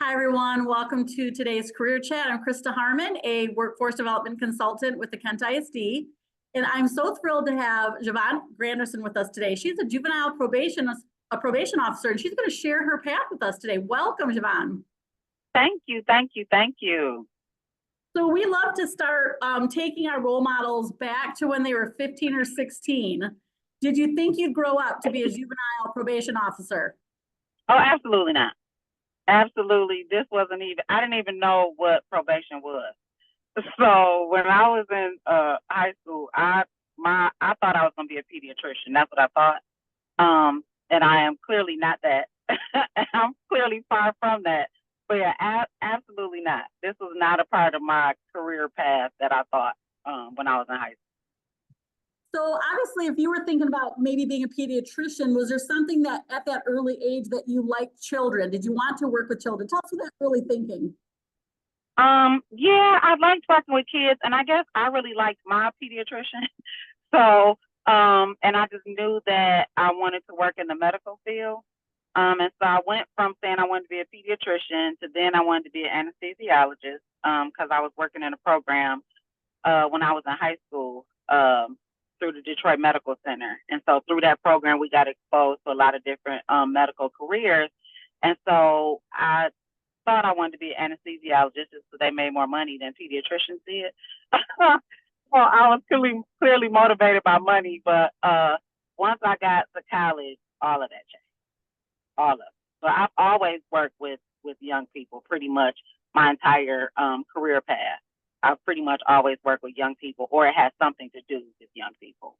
Hi, everyone. Welcome to today's Career Chat. I'm Krista Harmon, a workforce development consultant with the Kent ISD. And I'm so thrilled to have Javonne Granderson with us today. She's a juvenile probation officer, and she's going to share her path with us today. Welcome, Javonne. Thank you, thank you, thank you. So we love to start taking our role models back to when they were 15 or 16. Did you think you'd grow up to be a juvenile probation officer? Oh, absolutely not. Absolutely. This wasn't even, I didn't even know what probation was. So when I was in high school, I thought I was going to be a pediatrician. That's what I thought. And I am clearly not that. I'm clearly far from that. But yeah, absolutely not. This was not a part of my career path that I thought when I was in high school. So obviously, if you were thinking about maybe being a pediatrician, was there something that at that early age that you liked children? Did you want to work with children? Tell us what that early thinking. Yeah, I liked working with kids, and I guess I really liked my pediatrician. So, and I just knew that I wanted to work in the medical field. And so I went from saying I wanted to be a pediatrician to then I wanted to be an anesthesiologist because I was working in a program when I was in high school through the Detroit Medical Center. And so through that program, we got exposed to a lot of different medical careers. And so I thought I wanted to be an anesthesiologist just so they made more money than pediatricians did. Well, I was clearly motivated by money, but once I got to college, all of that changed. All of it. So I've always worked with young people pretty much my entire career path. I've pretty much always worked with young people, or it has something to do with young people.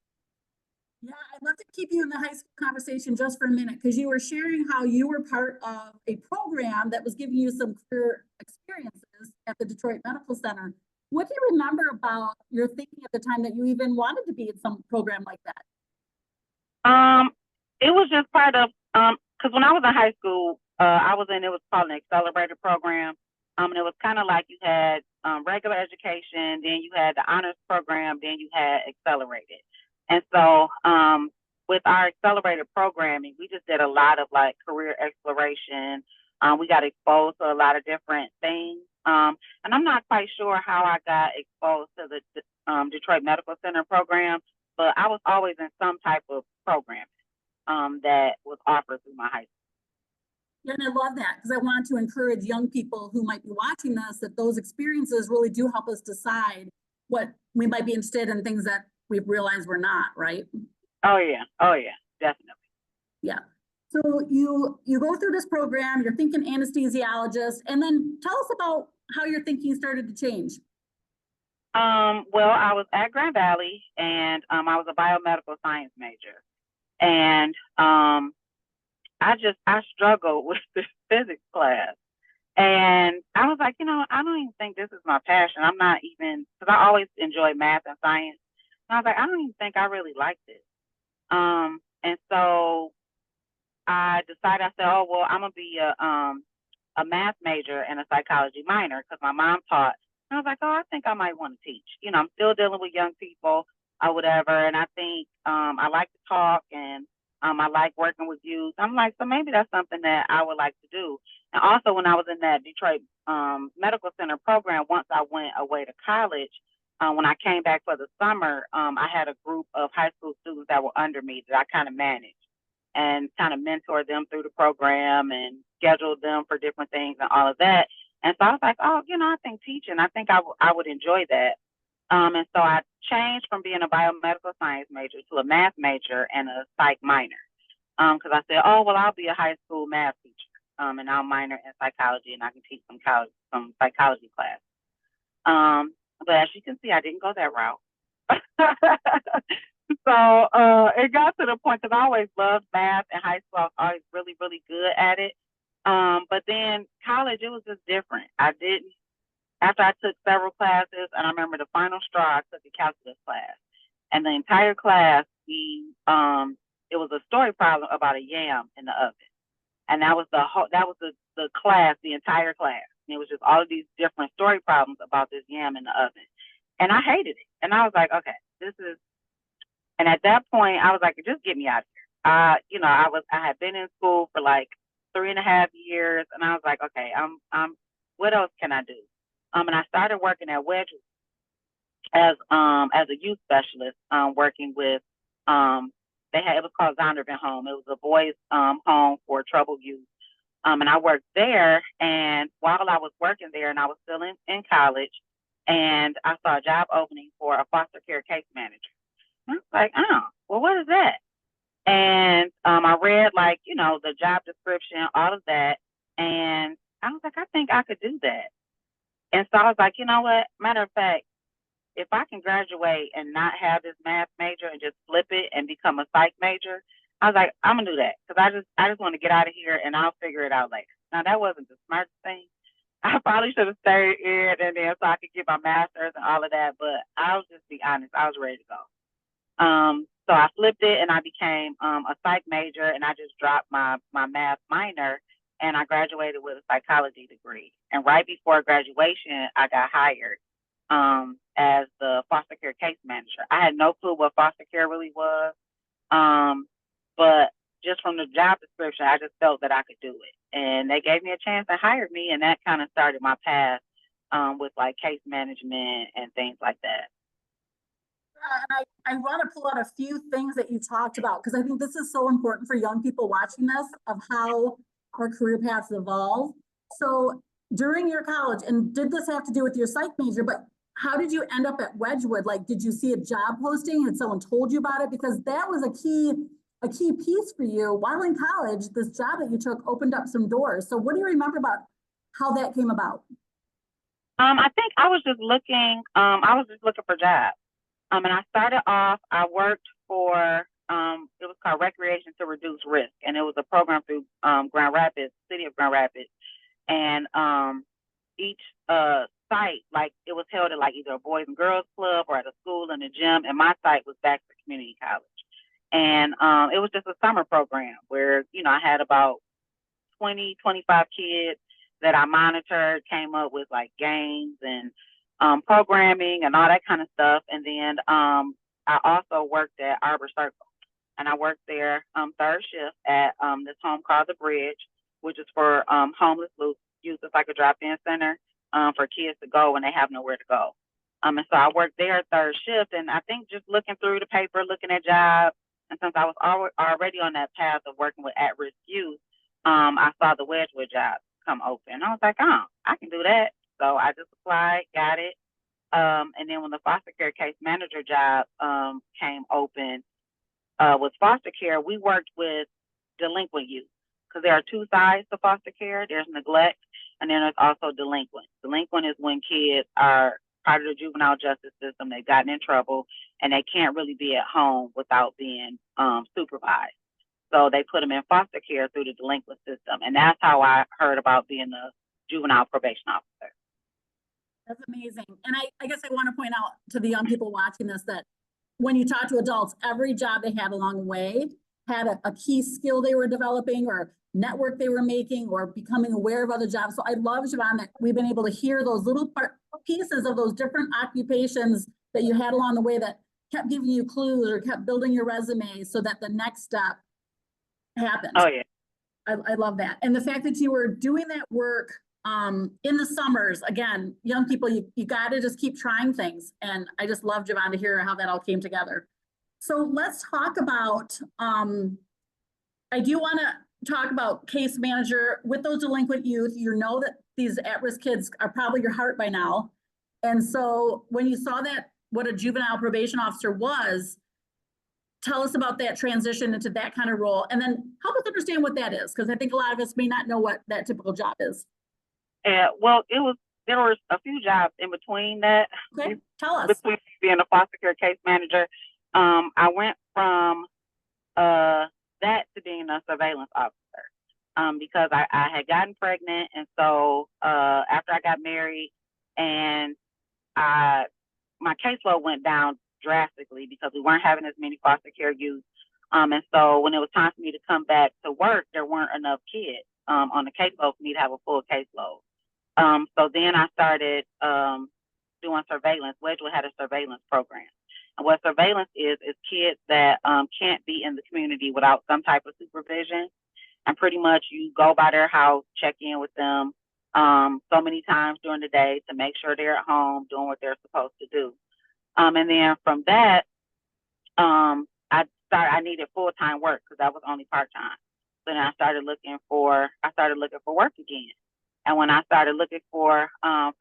Yeah, I'd love to keep you in the high school conversation just for a minute because you were sharing how you were part of a program that was giving you some career experiences at the Detroit Medical Center. What do you remember about your thinking at the time that you even wanted to be in some program like that? It was just part of because when I was in high school, it was called an accelerator program. And it was kind of like you had regular education, then you had the honors program, then you had accelerated. And so with our accelerated programming, we just did a lot of like career exploration. We got exposed to a lot of different things. And I'm not quite sure how I got exposed to the Detroit Medical Center program, but I was always in some type of program that was offered through my high school. Yeah, and I love that because I want to encourage young people who might be watching this that those experiences really do help us decide what we might be interested in, things that we've realized we're not, right? Oh yeah, definitely. Yeah. So you go through this program, you're thinking anesthesiologist, and then tell us about how your thinking started to change. Well, I was at Grand Valley and I was a biomedical science major. And I struggled with the physics class. And I was like, I don't even think this is my passion. I'm not even, because I always enjoyed math and science. And I was like, I don't even think I really like this. And so I decided, I said, oh, well, I'm going to be a math major and a psychology minor because my mom taught. And I was like, oh, I think I might want to teach. I'm still dealing with young people or whatever. And I think I like to talk and I like working with youth. I'm like, so maybe that's something that I would like to do. And also when I was in that Detroit Medical Center program, once I went away to college, when I came back for the summer, I had a group of high school students that were under me that I kind of managed and kind of mentored them through the program and scheduled them for different things and all of that. And so I was like, oh, I think teaching, I think I would enjoy that. And so I changed from being a biomedical science major to a math major and a psych minor. Because I said, oh, well, I'll be a high school math teacher. And I'll minor in psychology and I can teach some psychology class. But as you can see, I didn't go that route. So it got to the point because I always loved math in high school. I was always really, really good at it. But then college, it was just different. After I took several classes, and I remember the final straw, I took a calculus class. And the entire class, it was a story problem about a yam in the oven. And that was the class, the entire class. And it was just all of these different story problems about this yam in the oven. And I hated it. And I was like, okay, and at that point, I was like, just get me out of here. I had been in school for like 3.5 years, and I was like, okay, what else can I do? And I started working at Wedge as a youth specialist, working with it was called Zondervan Home. It was a boys home for troubled youth. And I worked there, and while I was working there, and I was still in college, and I saw a job opening for a foster care case manager. And I was like, oh, well, what is that? And I read, like, the job description, all of that, and I was like, I think I could do that. And so I was like, you know what? Matter of fact, if I can graduate and not have this math major and just flip it and become a psych major, I was like, I'm gonna do that because I just want to get out of here and I'll figure it out later. Now that wasn't the smartest thing. I probably should have stayed in and then so I could get my master's and all of that. But I'll just be honest, I was ready to go. So I flipped it and I became a psych major, and I just dropped my math minor, and I graduated with a psychology degree. And right before graduation, I got hired as the foster care case manager. I had no clue what foster care really was, but just from the job description, I just felt that I could do it. And they gave me a chance and hired me, and that kind of started my path with like case management and things like that. And I want to pull out a few things that you talked about, because I think this is so important for young people watching this, of how our career paths evolve. So during your college, and did this have to do with your psych major, but how did you end up at Wedgwood? Like, did you see a job posting? Had someone told you about it? Because that was a key piece for you while in college. This job that you took opened up some doors. So what do you remember about how that came about? I think I was just looking. I was just looking for jobs. And I started off. I worked for. It was called Recreation to Reduce Risk, and it was a program through Grand Rapids, City of Grand Rapids, and each site, like, it was held at like either a boys and girls club or at a school in a gym, and my site was Baxter Community College. And it was just a summer program where, I had about 20, 25 kids that I monitored, came up with like games and programming and all that kind of stuff. And then I also worked at Arbor Circle, and I worked there third shift at this home called The Bridge, which is for homeless youth. It's like a drop-in center for kids to go when they have nowhere to go. And so I worked there third shift, and I think just looking through the paper, looking at jobs, and since I was already on that path of working with at-risk youth, I saw the Wedgwood job come open. I was like, oh, I can do that. So I just applied, got it. And then when the foster care case manager job came open with foster care, we worked with delinquent youth, because there are two sides to foster care. There's neglect, and then there's also delinquent. Delinquent is when kids are part of the juvenile justice system. They've gotten in trouble, and they can't really be at home without being supervised. So they put them in foster care through the delinquent system. And that's how I heard about being a juvenile probation officer. That's amazing. And I guess I want to point out to the young people watching this that when you talk to adults, every job they had along the way had a key skill they were developing, or network they were making, or becoming aware of other jobs. So I love, Javonne, that we've been able to hear those little pieces of those different occupations that you had along the way that kept giving you clues or kept building your resume so that the next step happened. Oh, yeah. I love that. And the fact that you were doing that work in the summers, again, young people, you got to just keep trying things. And I just love, Javonne, to hear how that all came together. So let's talk about, I do want to talk about case manager with those delinquent youth. You know that these at-risk kids are probably your heart by now. And so when you saw that, what a juvenile probation officer was, tell us about that transition into that kind of role, and then help us understand what that is, because I think a lot of us may not know what that typical job is. Well, there were a few jobs in between that. Okay, tell us. Between being a foster care case manager, I went from that to being a surveillance officer because I had gotten pregnant, and so after I got married, and my caseload went down drastically because we weren't having as many foster care youth. And so when it was time for me to come back to work, there weren't enough kids on the caseload for me to have a full caseload. So then I started doing surveillance. Wedgwood had a surveillance program. And what surveillance is kids that can't be in the community without some type of supervision. and pretty much you go by their house, check in with them so many times during the day to make sure they're at home doing what they're supposed to do. And then from that, I needed full-time work because that was only part-time. So then I started looking for work again. And when I started looking for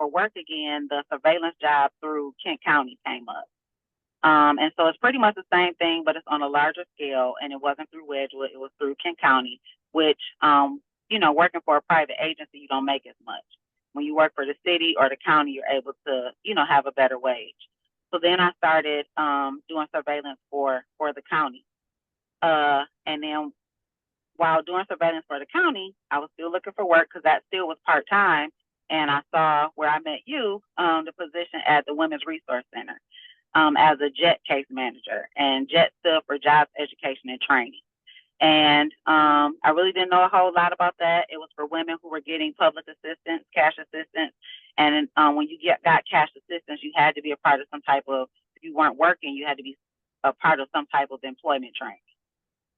work again, the surveillance job through Kent County came up. And so it's pretty much the same thing, but it's on a larger scale. And it wasn't through Wedgwood; it was through Kent County, which, working for a private agency, you don't make as much. When you work for the city or the county, you're able to, have a better wage. So then I started doing surveillance for the county. And then while doing surveillance for the county, I was still looking for work because that still was part-time. And I saw where I met you, the position at the Women's Resource Center as a JET case manager. And JET stood for Jobs, Education, and Training. And I really didn't know a whole lot about that. It was for women who were getting public assistance, cash assistance. And when you got cash assistance, you had to be a part of some type of, if you weren't working, you had to be a part of some type of employment training.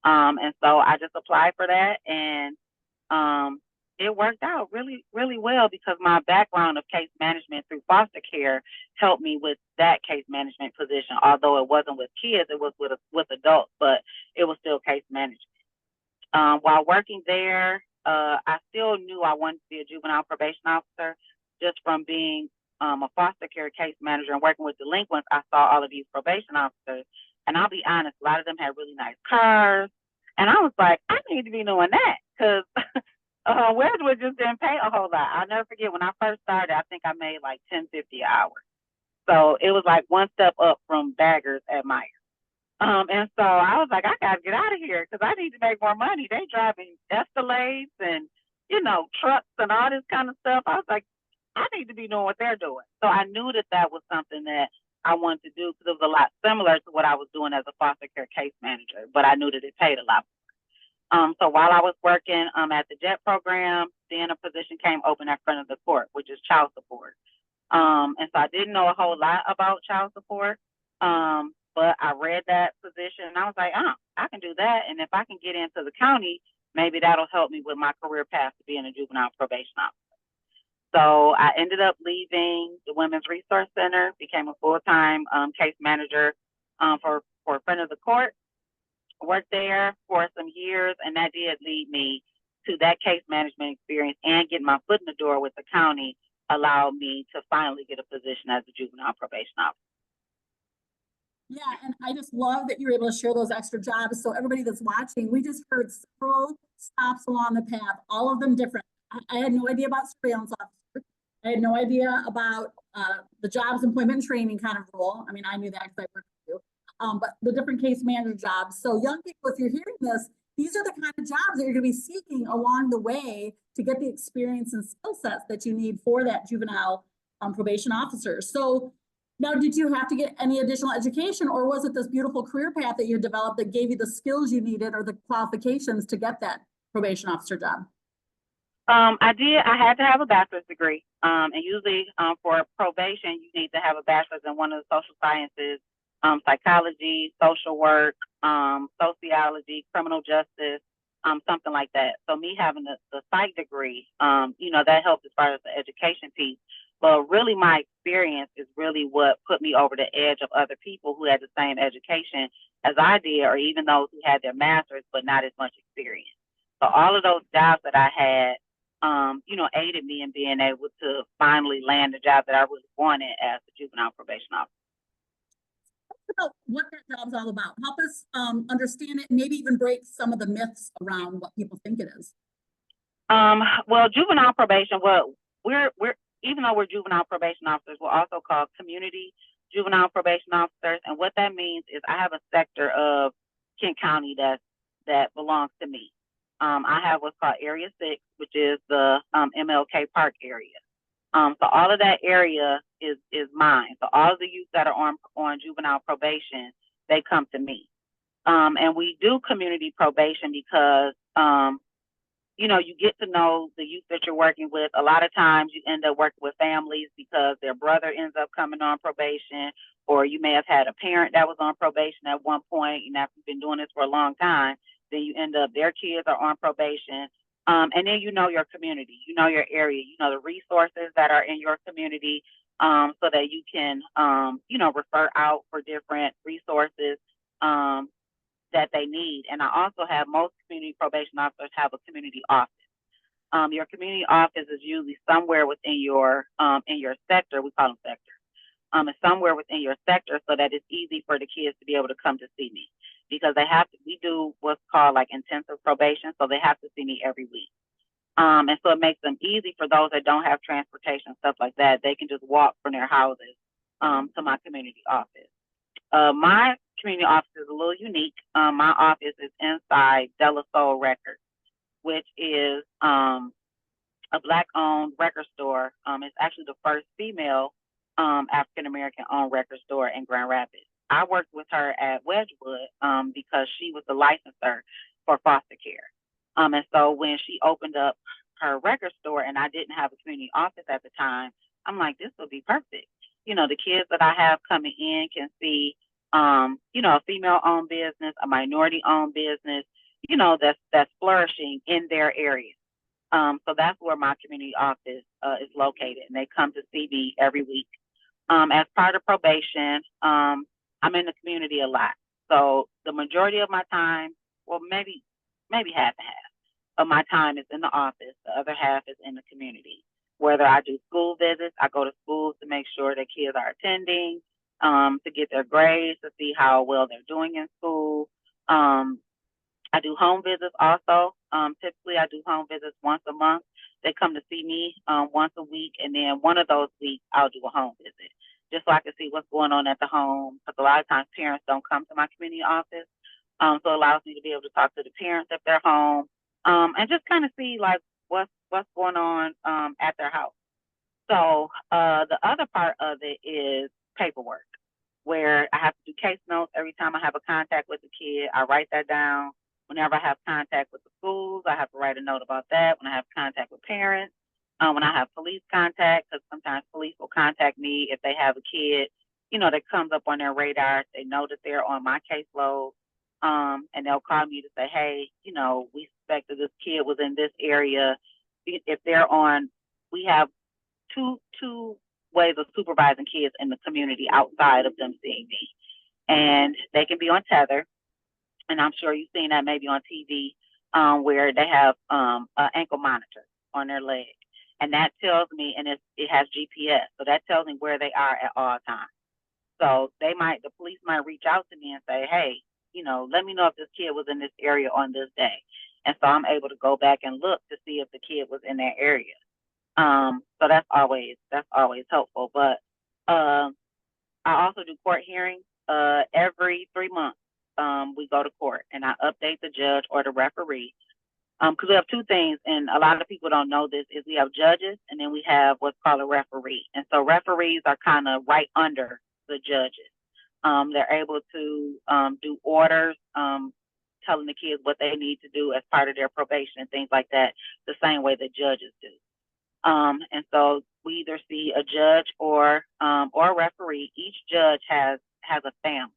And so I just applied for that, and it worked out really, really well because my background of case management through foster care helped me with that case management position. Although it wasn't with kids, it was with adults, but it was still case management. While working there, I still knew I wanted to be a juvenile probation officer just from being a foster care case manager and working with delinquents. I saw all of these probation officers, and I'll be honest, a lot of them had really nice cars. And I was like, I need to be doing that because Wedgwood just didn't pay a whole lot. I'll never forget when I first started, I think I made like $10.50 an hour. So it was like one step up from Baggers at Myers. And so I was like, I got to get out of here because I need to make more money. They driving Escalades and, trucks and all this kind of stuff. I was like, I need to be doing what they're doing. So I knew that was something that I wanted to do because it was a lot similar to what I was doing as a foster care case manager, but I knew that it paid a lot more. So while I was working at the JET program, then a position came open at front of the court, which is child support. And so I didn't know a whole lot about child support, but I read that position and I was like, I can do that. And if I can get into the county, maybe that'll help me with my career path to being a juvenile probation officer. So I ended up leaving the Women's Resource Center, became a full-time case manager for front of the court, worked there for some years, and that did lead me to that case management experience and getting my foot in the door with the county allowed me to finally get a position as a juvenile probation officer. Yeah, and I just love that you're able to share those extra jobs. So everybody that's watching, we just heard several stops along the path, all of them different. I had no idea about surveillance officer. I had no idea about the jobs, employment, and training kind of role. I mean, I knew that because I worked with you. But the different case manager jobs. So young people, if you're hearing this, these are the kind of jobs that you're going to be seeking along the way to get the experience and skill sets that you need for that juvenile probation officer. So now, did you have to get any additional education, or was it this beautiful career path that you developed that gave you the skills you needed or the qualifications to get that probation officer job? I did. I had to have a bachelor's degree. And usually for probation, you need to have a bachelor's in one of the social sciences, psychology, social work, sociology, criminal justice, something like that. So me having the psych degree, that helped as far as the education piece. But really my experience is really what put me over the edge of other people who had the same education as I did, or even those who had their master's but not as much experience. So all of those jobs that I had, aided me in being able to finally land the job that I really wanted as a juvenile probation officer. About what that job's all about. Help us understand it, and maybe even break some of the myths around what people think it is. Well, juvenile probation, we're even though we're juvenile probation officers, we're also called community juvenile probation officers. And what that means is I have a sector of Kent County that belongs to me. I have what's called Area 6, which is the MLK Park area. So all of that area is mine. So all of the youth that are on juvenile probation, they come to me. And we do community probation because, you get to know the youth that you're working with. A lot of times you end up working with families because their brother ends up coming on probation, or you may have had a parent that was on probation at one point, and after you've been doing this for a long time, then you end up, their kids are on probation. And then you know your community, you know your area, you know the resources that are in your community, so that you can, refer out for different resources that they need. And I also have, most community probation officers have a community office. Your community office is usually somewhere within your sector. We call them sectors. It's somewhere within your sector, so that it's easy for the kids to be able to come to see me, because we do what's called like intensive probation, so they have to see me every week. And so it makes them easy for those that don't have transportation, stuff like that. They can just walk from their houses to my community office. My community office is a little unique. My office is inside De La Soul Records, which is a Black-owned record store. It's actually the first female African-American owned record store in Grand Rapids. I worked with her at Wedgwood because she was the licenser for foster care. And so when she opened up her record store and I didn't have a community office at the time, I'm like, this will be perfect. The kids that I have coming in can see, a female-owned business, a minority-owned business, that's flourishing in their area. So that's where my community office is located, and they come to see me every week. As part of probation, I'm in the community a lot. So the majority of my time, well, maybe half and half of my time is in the office. The other half is in the community. Whether I do school visits, I go to schools to make sure that kids are attending, to get their grades, to see how well they're doing in school. I do home visits also. Typically, I do home visits once a month. They come to see me once a week, and then one of those weeks, I'll do a home visit, just so I can see what's going on at the home, because a lot of times parents don't come to my community office. So it allows me to be able to talk to the parents if they're home, and just kind of see like what's going on at their house. So the other part of it is paperwork, where I have to do case notes every time I have a contact with the kid. I write that down. Whenever I have contact with the schools, I have to write a note about that. When I have contact with parents, when I have police contact, because sometimes police will contact me if they have a kid, that comes up on their radar. They know that they're on my caseload, and they'll call me to say, hey, we suspect that this kid was in this area. If they're on, we have two ways of supervising kids in the community outside of them seeing me. And they can be on tether. And I'm sure you've seen that maybe on TV, where they have an ankle monitor on their leg. And that tells me, and it has GPS, so that tells me where they are at all times. So the police might reach out to me and say, hey, let me know if this kid was in this area on this day. And so I'm able to go back and look to see if the kid was in that area. So that's always helpful. But I also do court hearings every 3 months. We go to court and I update the judge or the referee. Because we have two things, and a lot of people don't know this, is we have judges and then we have what's called a referee. And so referees are kind of right under the judges. They're able to do orders, telling the kids what they need to do as part of their probation and things like that, the same way the judges do. And so we either see a judge or a referee. Each judge has a family.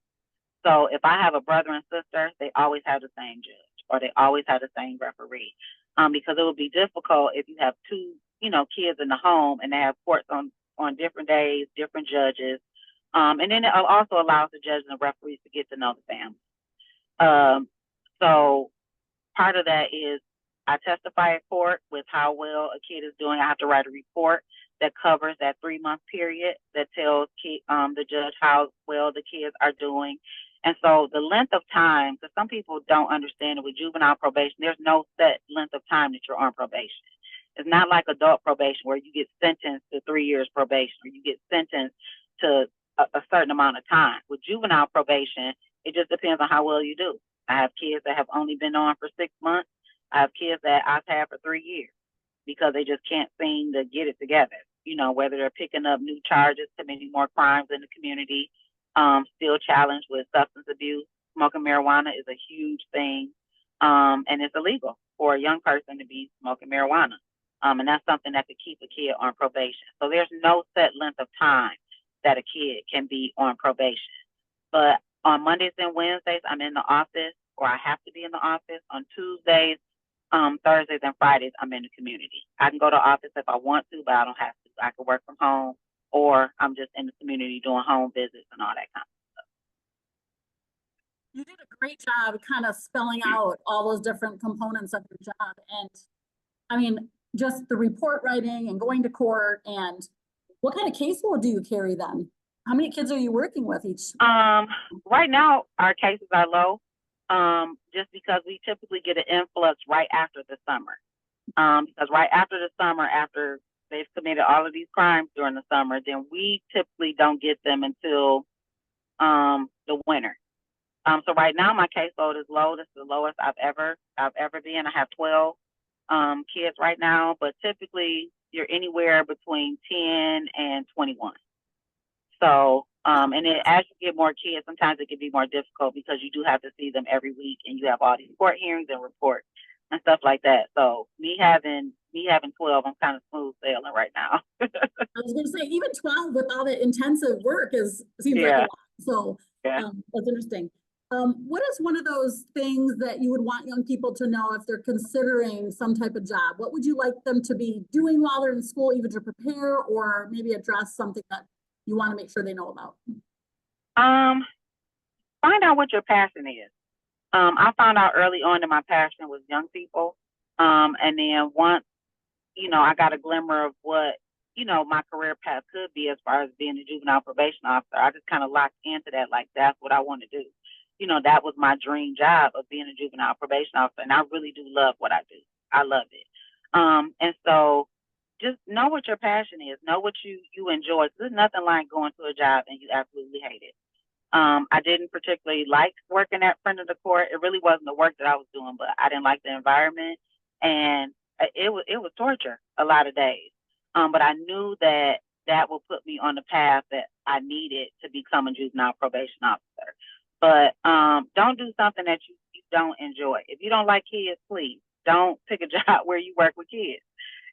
So if I have a brother and sister, they always have the same judge, or they always have the same referee. Because it would be difficult if you have two, kids in the home and they have courts on different days, different judges. And then it also allows the judge and the referees to get to know the family. So part of that is I testify in court with how well a kid is doing. I have to write a report that covers that 3-month period that tells the judge how well the kids are doing. And so the length of time, because some people don't understand it with juvenile probation, there's no set length of time that you're on probation. It's not like adult probation where you get sentenced to 3 years probation or you get sentenced to a certain amount of time. With juvenile probation, it just depends on how well you do. I have kids that have only been on for 6 months. I have kids that I've had for 3 years because they just can't seem to get it together. Whether they're picking up new charges, committing more crimes in the community, still challenged with substance abuse. Smoking marijuana is a huge thing, and it's illegal for a young person to be smoking marijuana. And that's something that could keep a kid on probation. So there's no set length of time that a kid can be on probation. But on Mondays and Wednesdays, I'm in the office or I have to be in the office. On Tuesdays, Thursdays, and Fridays, I'm in the community. I can go to office if I want to, but I don't have to. I can work from home, or I'm just in the community doing home visits and all that kind You did a great job kind of spelling out all those different components of your job. And I mean, just the report writing and going to court, and what kind of caseload do you carry then? How many kids are you working with each? of. Right now, our cases are low, just because we typically get an influx right after the summer. Because right after the summer, after they've committed all of these crimes during the summer, then we typically don't get them until the winter. So right now my caseload is low. This is the lowest I've ever been. I have 12 kids right now, but typically you're anywhere between 10 and 21. So and then as you get more kids, sometimes it can be more difficult because you do have to see them every week, and you have all these court hearings and reports and stuff like that. So me having 12, I'm kind of smooth sailing right now. I was going to say, even 12 with all the intensive work seems like a Yeah. lot. So Yeah. that's interesting. What is one of those things that you would want young people to know if they're considering some type of job? What would you like them to be doing while they're in school, even to prepare, or maybe address something that you want to make sure they know about? Find out what your passion is. I found out early on that my passion was young people. And then once, I got a glimmer of what, my career path could be as far as being a juvenile probation officer, I just kind of locked into that, like, that's what I want to do. That was my dream job, of being a juvenile probation officer. And I really do love what I do. I love it. And so just know what your passion is, know what you enjoy. There's nothing like going to a job and you absolutely hate it. I didn't particularly like working at front of the court. It really wasn't the work that I was doing, but I didn't like the environment, and it was torture a lot of days. But I knew that that would put me on the path that I needed to become a juvenile probation officer. But don't do something that you don't enjoy. If you don't like kids, please don't pick a job where you work with kids.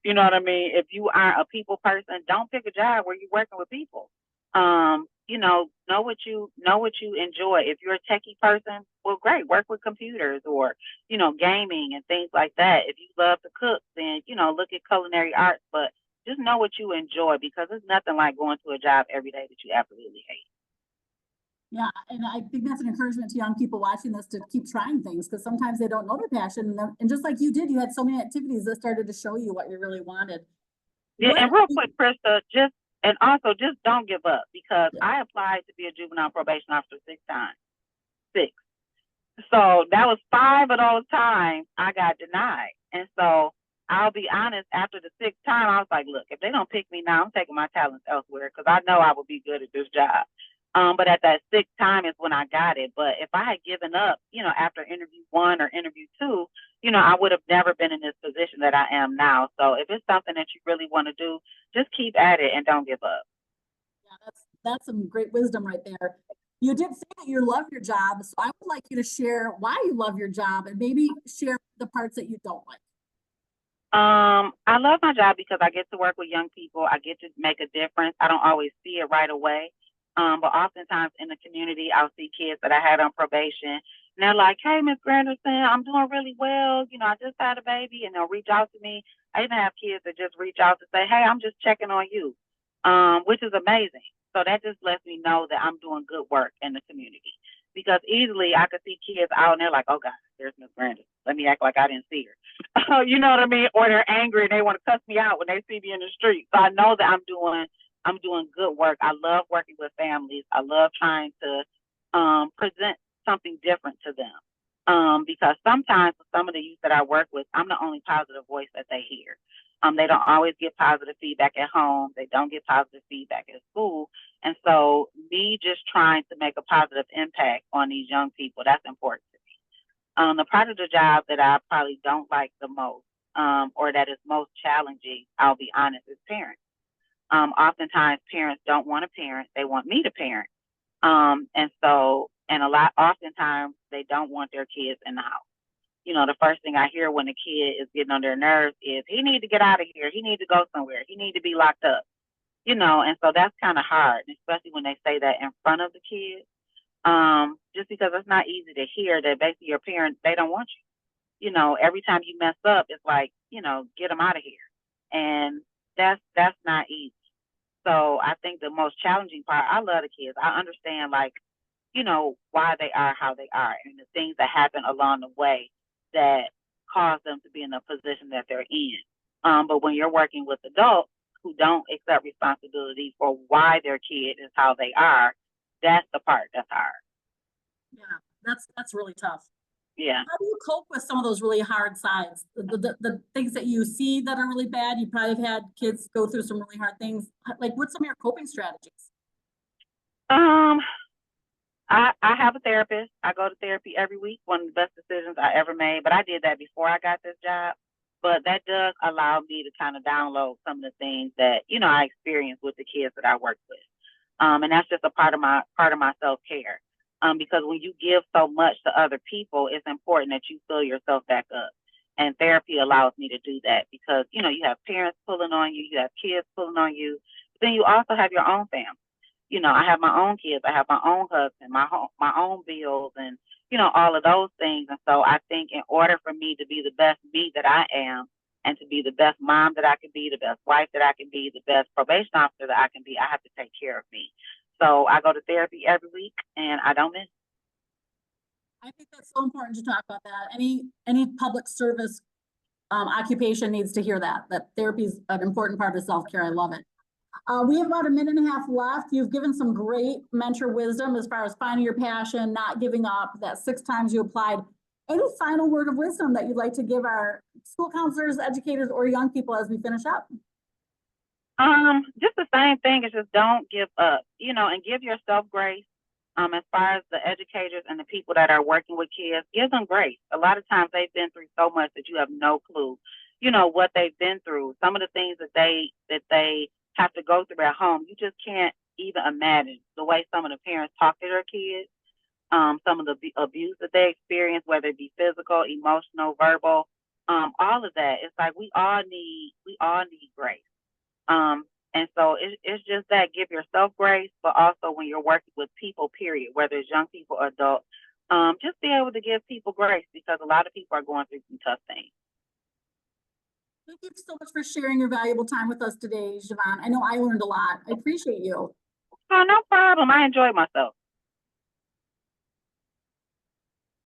You know what I mean? If you are a people person, don't pick a job where you're working with people. Know what you enjoy. If you're a techie person, well, great, work with computers or, gaming and things like that. If you love to cook, then, look at culinary arts, but just know what you enjoy, because it's nothing like going to a job every day that you absolutely hate. Yeah, and I think that's an encouragement to young people watching this to keep trying things, because sometimes they don't know their passion. And just like you did, you had so many activities that started to show you what you really wanted. Yeah, and real quick, Krista, and also just don't give up, because I applied to be a juvenile probation officer 6 times. 6. So that was 5 of those times I got denied. And so I'll be honest, after the 6th time, I was like, look, if they don't pick me now, I'm taking my talents elsewhere, because I know I will be good at this job. But at that 6th time is when I got it. But if I had given up, after interview 1 or interview 2, I would have never been in this position that I am now. So if it's something that you really want to do, just keep at it and don't give up. Yeah, that's some great wisdom right there. You did say that you love your job, so I would like you to share why you love your job, and maybe share the parts that you don't like. I love my job because I get to work with young people. I get to make a difference. I don't always see it right away. But oftentimes in the community, I'll see kids that I had on probation, and they're like, hey, Miss Granderson, I'm doing really well. I just had a baby, and they'll reach out to me. I even have kids that just reach out to say, hey, I'm just checking on you, which is amazing. So that just lets me know that I'm doing good work in the community, because easily I could see kids out and they're like, oh, God, there's Miss Granderson. Let me act like I didn't see her. You know what I mean? Or they're angry and they want to cuss me out when they see me in the street. So I know that I'm doing good work. I love working with families. I love trying to present something different to them. Because sometimes with some of the youth that I work with, I'm the only positive voice that they hear. They don't always get positive feedback at home. They don't get positive feedback at school. And so me just trying to make a positive impact on these young people, that's important to me. The part of the job that I probably don't like the most, or that is most challenging, I'll be honest, is parents. Oftentimes parents don't want to parent, they want me to parent. Oftentimes they don't want their kids in the house. The first thing I hear when a kid is getting on their nerves is, he need to get out of here. He need to go somewhere. He need to be locked up. And so that's kind of hard, especially when they say that in front of the kids. Just because it's not easy to hear that basically your parents, they don't want you. Every time you mess up, it's like, get them out of here. And that's not easy. So I think the most challenging part, I love the kids. I understand, like, why they are how they are and the things that happen along the way that cause them to be in the position that they're in. But when you're working with adults who don't accept responsibility for why their kid is how they are, that's the part that's hard. Yeah, that's really tough. Yeah. How do you cope with some of those really hard sides? The things that you see that are really bad, you probably have had kids go through some really hard things. Like, what's some of your coping strategies? I have a therapist. I go to therapy every week. One of the best decisions I ever made, but I did that before I got this job. But that does allow me to kind of download some of the things that, I experience with the kids that I work with. And that's just a part of my self-care. Because when you give so much to other people, it's important that you fill yourself back up. And therapy allows me to do that because, you have parents pulling on you, you have kids pulling on you, but then you also have your own family. I have my own kids, I have my own husband, my own bills, and all of those things. And so I think in order for me to be the best me that I am, and to be the best mom that I can be, the best wife that I can be, the best probation officer that I can be, I have to take care of me. So I go to therapy every week, and I don't miss. I think that's so important to talk about that. Any public service occupation needs to hear that therapy is an important part of self-care. I love it. We have about a minute and a half left. You've given some great mentor wisdom as far as finding your passion, not giving up, that 6 times you applied. Any final word of wisdom that you'd like to give our school counselors, educators, or young people as we finish up? Just the same thing, is just don't give up, and give yourself grace. As far as the educators and the people that are working with kids, give them grace. A lot of times they've been through so much that you have no clue, what they've been through. Some of the things that they have to go through at home, you just can't even imagine the way some of the parents talk to their kids, some of the abuse that they experience, whether it be physical, emotional, verbal, all of that. It's like we all need grace. And so it's just that, give yourself grace, but also when you're working with people, period, whether it's young people or adults, just be able to give people grace because a lot of people are going through some tough things. Thank you so much for sharing your valuable time with us today, Javonne. I know I learned a lot. I appreciate you. Oh, no problem. I enjoyed myself.